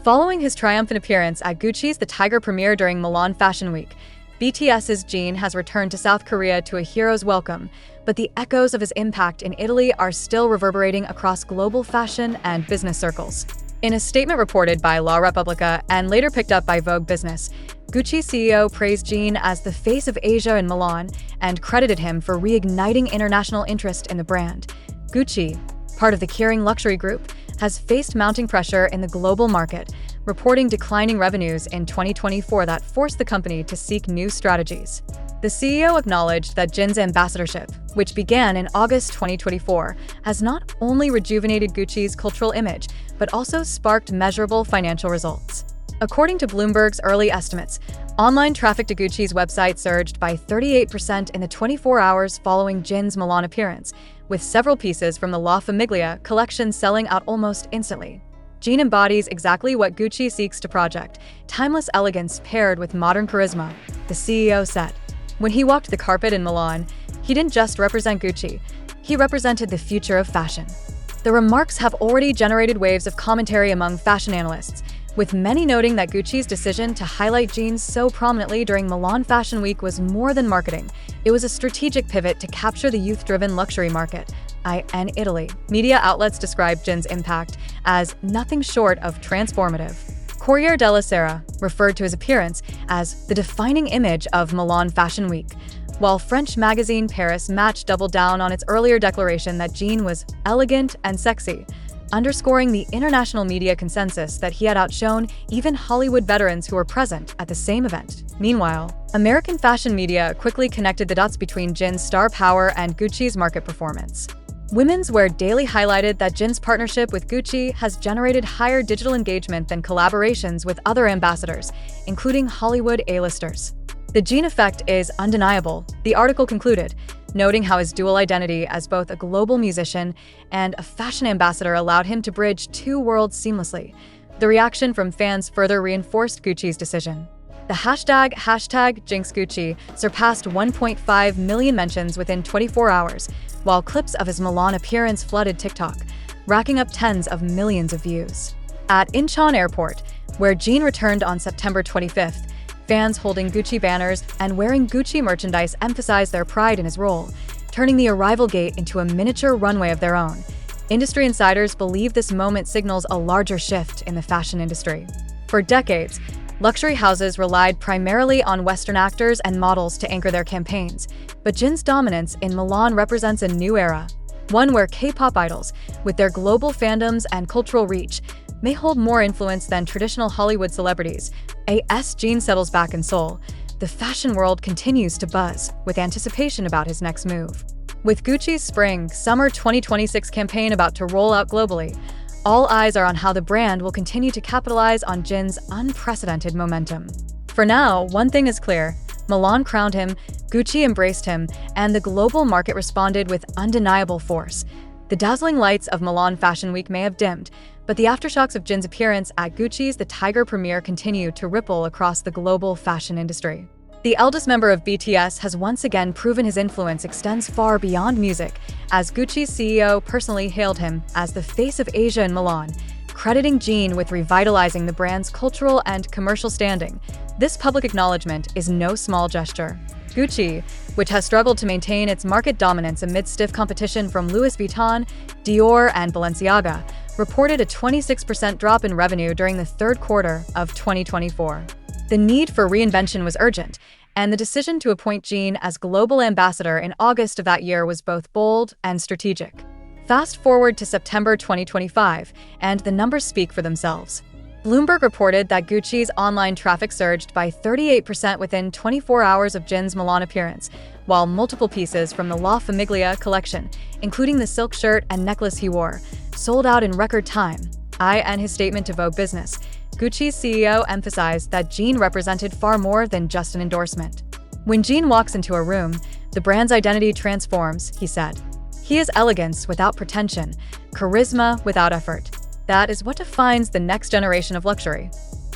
Following his triumphant appearance at Gucci's The Tiger premiere during Milan Fashion Week, BTS's Jin has returned to South Korea to a hero's welcome, but the echoes of his impact in Italy are still reverberating across global fashion and business circles. In a statement reported by La Repubblica and later picked up by Vogue Business, Gucci CEO praised Jin as the face of Asia in Milan and credited him for reigniting international interest in the brand. Gucci, part of the Kering luxury group, has faced mounting pressure in the global market, reporting declining revenues in 2024 that forced the company to seek new strategies. The CEO acknowledged that Jin's ambassadorship, which began in August 2024, has not only rejuvenated Gucci's cultural image, but also sparked measurable financial results. According to Bloomberg's early estimates, online traffic to Gucci's website surged by 38% in the 24 hours following Jin's Milan appearance, with several pieces from the La Famiglia collection selling out almost instantly. Jin embodies exactly what Gucci seeks to project: timeless elegance paired with modern charisma, the CEO said. When he walked the carpet in Milan, he didn't just represent Gucci, he represented the future of fashion. The remarks have already generated waves of commentary among fashion analysts, with many noting that Gucci's decision to highlight jeans so prominently during Milan Fashion Week was more than marketing. It was a strategic pivot to capture the youth-driven luxury market. In Italy, media outlets described Jin's impact as nothing short of transformative. Corriere della Sera referred to his appearance as the defining image of Milan Fashion Week, while French magazine Paris Match doubled down on its earlier declaration that Jin was elegant and sexy, underscoring the international media consensus that he had outshone even Hollywood veterans who were present at the same event. Meanwhile, American fashion media quickly connected the dots between Jin's star power and Gucci's market performance. Women's Wear Daily highlighted that Jin's partnership with Gucci has generated higher digital engagement than collaborations with other ambassadors, including Hollywood A-listers. The Jin effect is undeniable, the article concluded, noting how his dual identity as both a global musician and a fashion ambassador allowed him to bridge two worlds seamlessly. The reaction from fans further reinforced Gucci's decision. The hashtag #JinxGucci surpassed 1.5 million mentions within 24 hours, while clips of his Milan appearance flooded TikTok, racking up tens of millions of views. At Incheon Airport, where Jin returned on September 25th, fans holding Gucci banners and wearing Gucci merchandise emphasized their pride in his role, turning the arrival gate into a miniature runway of their own. Industry insiders believe this moment signals a larger shift in the fashion industry. For decades, luxury houses relied primarily on Western actors and models to anchor their campaigns, but Jin's dominance in Milan represents a new era, one where K-pop idols, with their global fandoms and cultural reach, may hold more influence than traditional Hollywood celebrities. As Jin settles back in Seoul, the fashion world continues to buzz with anticipation about his next move. With Gucci's Spring/Summer 2026 campaign about to roll out globally, all eyes are on how the brand will continue to capitalize on Jin's unprecedented momentum. For now, one thing is clear: Milan crowned him, Gucci embraced him, and the global market responded with undeniable force. The dazzling lights of Milan Fashion Week may have dimmed, but the aftershocks of Jin's appearance at Gucci's The Tiger premiere continue to ripple across the global fashion industry. The eldest member of BTS has once again proven his influence extends far beyond music, as Gucci's CEO personally hailed him as the face of Asia in Milan, crediting Jin with revitalizing the brand's cultural and commercial standing. This public acknowledgement is no small gesture. Gucci, which has struggled to maintain its market dominance amid stiff competition from Louis Vuitton, Dior, and Balenciaga, reported a 26% drop in revenue during the third quarter of 2024. The need for reinvention was urgent, and the decision to appoint Jin as global ambassador in August of that year was both bold and strategic. Fast forward to September 2025, and the numbers speak for themselves. Bloomberg reported that Gucci's online traffic surged by 38% within 24 hours of Jin's Milan appearance, while multiple pieces from the La Famiglia collection, including the silk shirt and necklace he wore, sold out in record time. In his statement to Vogue Business, Gucci's CEO emphasized that Jin represented far more than just an endorsement. When Jin walks into a room, the brand's identity transforms, he said. He is elegance without pretension, charisma without effort. That is what defines the next generation of luxury.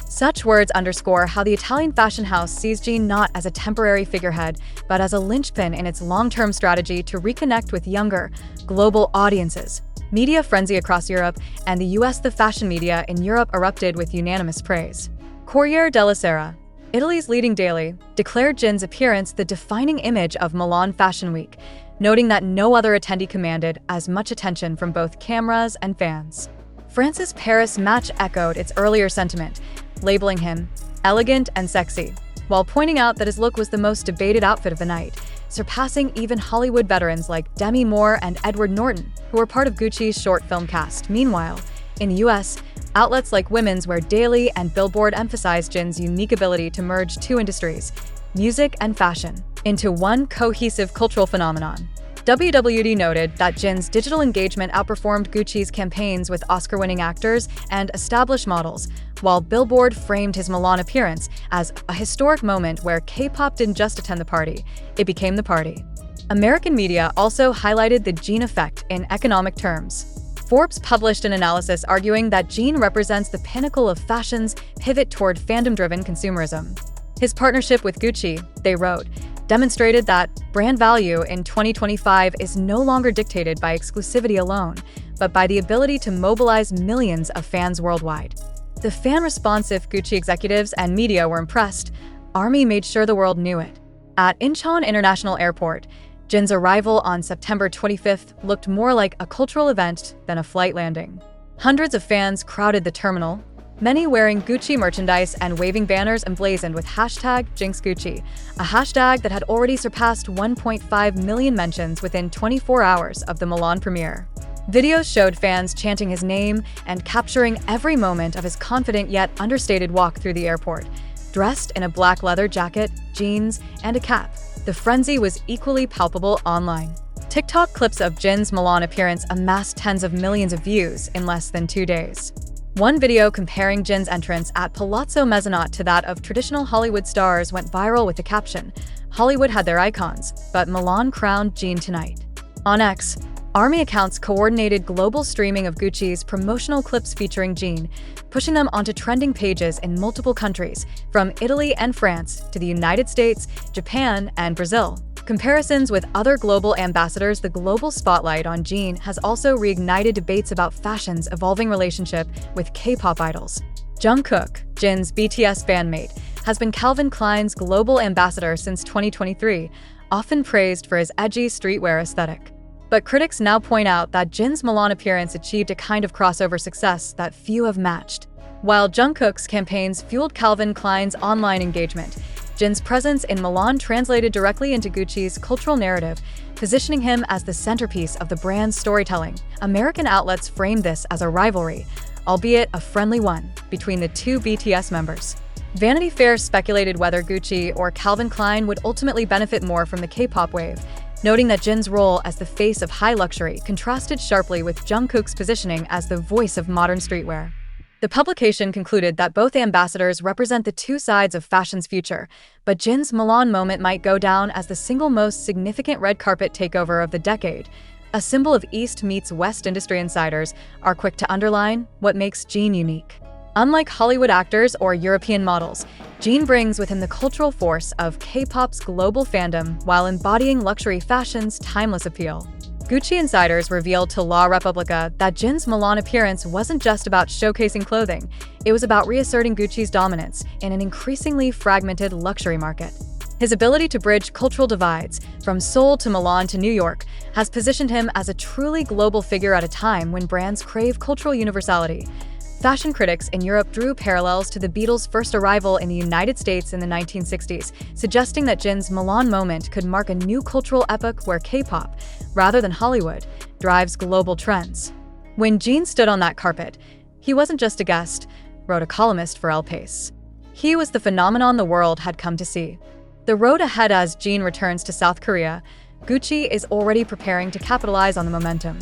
Such words underscore how the Italian fashion house sees Jin not as a temporary figurehead, but as a linchpin in its long-term strategy to reconnect with younger, global audiences. Media frenzy across Europe, and the US. The fashion media in Europe erupted with unanimous praise. Corriere della Sera, Italy's leading daily, declared Jin's appearance the defining image of Milan Fashion Week, noting that no other attendee commanded as much attention from both cameras and fans. France's Paris Match echoed its earlier sentiment, labeling him elegant and sexy, while pointing out that his look was the most debated outfit of the night, surpassing even Hollywood veterans like Demi Moore and Edward Norton, who were part of Gucci's short film cast. Meanwhile, in the US, outlets like Women's Wear Daily and Billboard emphasized Jin's unique ability to merge two industries, music and fashion, into one cohesive cultural phenomenon. WWD noted that Jin's digital engagement outperformed Gucci's campaigns with Oscar-winning actors and established models, while Billboard framed his Milan appearance as a historic moment where K-pop didn't just attend the party, it became the party. American media also highlighted the Jin effect in economic terms. Forbes published an analysis arguing that Jin represents the pinnacle of fashion's pivot toward fandom-driven consumerism. His partnership with Gucci, they wrote, demonstrated that brand value in 2025 is no longer dictated by exclusivity alone, but by the ability to mobilize millions of fans worldwide. The fan-responsive Gucci executives and media were impressed. Army made sure the world knew it. At Incheon International Airport, Jin's arrival on September 25th looked more like a cultural event than a flight landing. Hundreds of fans crowded the terminal, many wearing Gucci merchandise and waving banners emblazoned with #JinxGucci, a hashtag that had already surpassed 1.5 million mentions within 24 hours of the Milan premiere. Videos showed fans chanting his name and capturing every moment of his confident yet understated walk through the airport. Dressed in a black leather jacket, jeans, and a cap, the frenzy was equally palpable online. TikTok clips of Jin's Milan appearance amassed tens of millions of views in less than 2 days. One video comparing Jin's entrance at Palazzo Mezzanotte to that of traditional Hollywood stars went viral with the caption, "Hollywood had their icons, but Milan crowned Jin tonight." On X, Army accounts coordinated global streaming of Gucci's promotional clips featuring Jin, pushing them onto trending pages in multiple countries, from Italy and France to the United States, Japan, and Brazil. Comparisons with other global ambassadors. The global spotlight on Jin has also reignited debates about fashion's evolving relationship with K-pop idols. Jungkook, Jin's BTS bandmate, has been Calvin Klein's global ambassador since 2023, often praised for his edgy streetwear aesthetic. But critics now point out that Jin's Milan appearance achieved a kind of crossover success that few have matched. While Jungkook's campaigns fueled Calvin Klein's online engagement, Jin's presence in Milan translated directly into Gucci's cultural narrative, positioning him as the centerpiece of the brand's storytelling. American outlets framed this as a rivalry, albeit a friendly one, between the two BTS members. Vanity Fair speculated whether Gucci or Calvin Klein would ultimately benefit more from the K-pop wave, noting that Jin's role as the face of high luxury contrasted sharply with Jungkook's positioning as the voice of modern streetwear. The publication concluded that both ambassadors represent the two sides of fashion's future, but Jin's Milan moment might go down as the single most significant red carpet takeover of the decade. A symbol of East meets West. Industry insiders are quick to underline what makes Jin unique. Unlike Hollywood actors or European models, Jin brings with him the cultural force of K-pop's global fandom while embodying luxury fashion's timeless appeal. Gucci insiders revealed to La Repubblica that Jin's Milan appearance wasn't just about showcasing clothing, it was about reasserting Gucci's dominance in an increasingly fragmented luxury market. His ability to bridge cultural divides, from Seoul to Milan to New York, has positioned him as a truly global figure at a time when brands crave cultural universality. Fashion critics in Europe drew parallels to the Beatles' first arrival in the United States in the 1960s, suggesting that Jin's Milan moment could mark a new cultural epoch where K-pop, rather than Hollywood, drives global trends. When Jin stood on that carpet, he wasn't just a guest, wrote a columnist for El País. He was the phenomenon the world had come to see. The road ahead as Jin returns to South Korea, Gucci is already preparing to capitalize on the momentum.